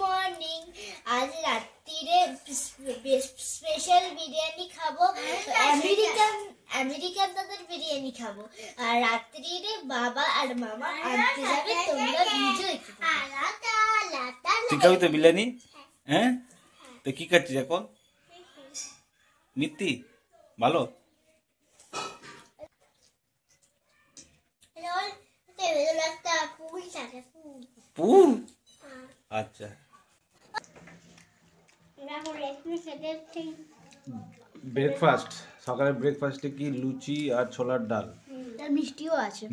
Morning. আজ রাত্রিরে special biryani খাবো, আমেরিকান দাদার বিরিয়ানি খাবো। আর রাত্রিরে বাবা আর মামা আনতে যাবে, তোমরা ভিডিও তুই খাবি তো বিরিয়ানি? হ্যাঁ, তো কি খাচ্ছিস এখন? মিত্তি ভালো? পুর? আচ্ছা। ব্রেকফাস্ট, সকালে ব্রেকফাস্টে কি লুচি আর ছোলার ডাল, মিষ্টিও আছে।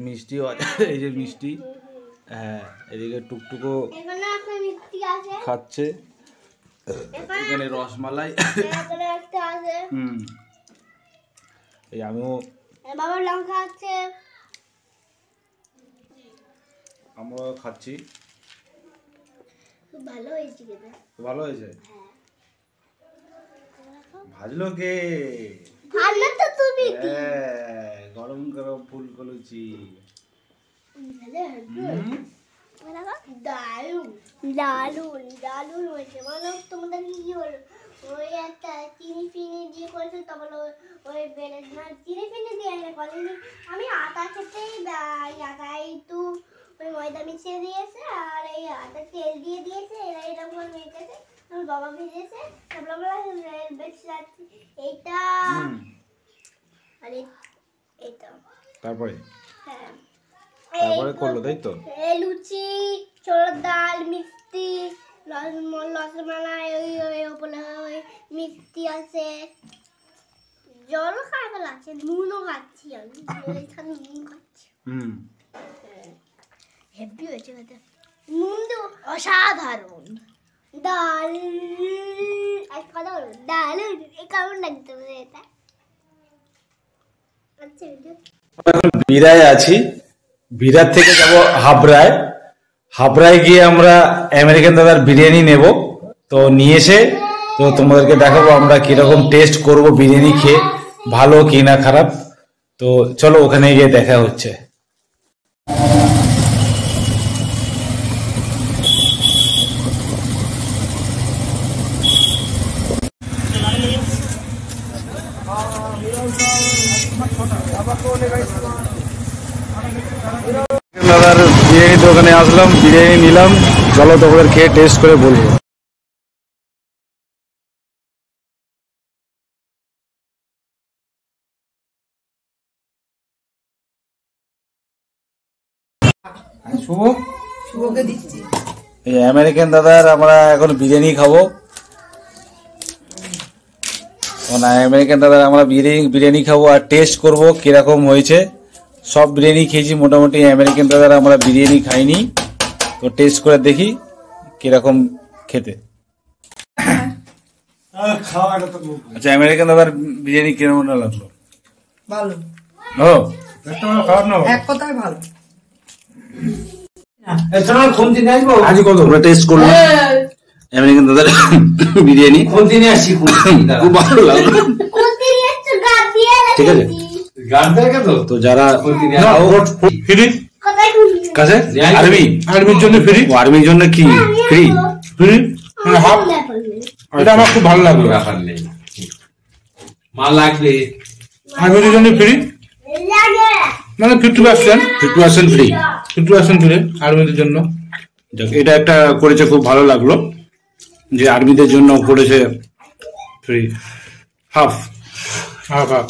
এই যে মিষ্টি। হ্যাঁ, এদিকে টুকটুকো খাচ্ছে, এখানে রসমালাই। এই আমিও, বাবা লঙ্কা আছে, আমরা খাচ্ছি। খুব ভালো হয়েছে খেতে। ভালো হয়েছে? ভাজলো কে? ভালো তো তুমি। গরম গরম ফুলকলুচি। দারুন দারুন দারুন হয়েছে। মানে তোমাদের কি হলো, ওই একটা চিনি ফিনি দিয়ে করেছে, তারপর ওই বেলে চিনি ফিনি দিয়ে করেনি। আমি আটা খেতেই আটাই একটু ওই ময়দা মিশিয়ে দিয়েছে, আর এই আটা তেল দিয়ে দিয়েছে, এরা এরকম করে মেখেছে। আমার বাবা ভেজেছে, তারপর আমরা এইটা আর এইটা, তারপরে হ্যাঁ তারপরে করলো, তাই তো? লুচি, ছোলার ডাল, মিষ্টি, রসমালাই, ওই ওপরে ওই মিষ্টি আছে, জলও খাওয়া লাগছে, নুনও খাচ্ছি আমি, এখানে নুন খাচ্ছি। হেভি হয়েছে খেতে, নুন তো অসাধারণ। ডাল এক কথা বলো, ডাল কেমন লাগছে এটা? আচ্ছা, এখন বিরায় আছি, বিরার থেকে যাব হাবড়ায়। হাবড়ায় গিয়ে আমরা আমেরিকান দাদার বিরিয়ানি নেব। তো নিয়ে এসে তো তোমাদেরকে দেখাবো আমরা কিরকম টেস্ট করব বিরিয়ানি খেয়ে, ভালো কি না খারাপ। তো চলো ওখানে গিয়ে দেখা হচ্ছে। দাদার বিরিয়ানি দোকানে আসলাম, বিরিয়ানি নিলাম। চলো তোমাদের খেয়ে টেস্ট করে বলবো। এই আমেরিকান দাদার আমরা এখন বিরিয়ানি খাবো। আমেরিকান দাদার আমরা বিরিয়ানি খাবো আর টেস্ট করব কিরকম হয়েছে। সব বিরিয়ানি খেয়েছি মোটামুটি, আমেরিকান দাদার আমরা বিরিয়ানি খাইনি। তো টেস্ট করে দেখি কিরকম খেতে। আচ্ছা, আমেরিকান দাদার বিরিয়ানি কিরকম লাগলো? ভালো। ও খারাপ না, এক কথায় ভালো। আজ কত আমরা টেস্ট করলাম আমেরিকান দাদার বিরিয়ানি, খুব ভালো লাগলো। ঠিক আছে, তো যারা কাছে আর্মির জন্য ফ্রি, আর্মির জন্য কি ফ্রি? ফ্রি হাফ, এটা আমার খুব ভালো লাগলো। মাল লাগবে আর্মির জন্য ফ্রি, মানে 50% ফ্রি, 50% ফ্রি আর্মিদের জন্য। এটা একটা করেছে, খুব ভালো লাগলো যে আর্মিদের জন্য করেছে ফ্রি, হাফ হাফ হাফ।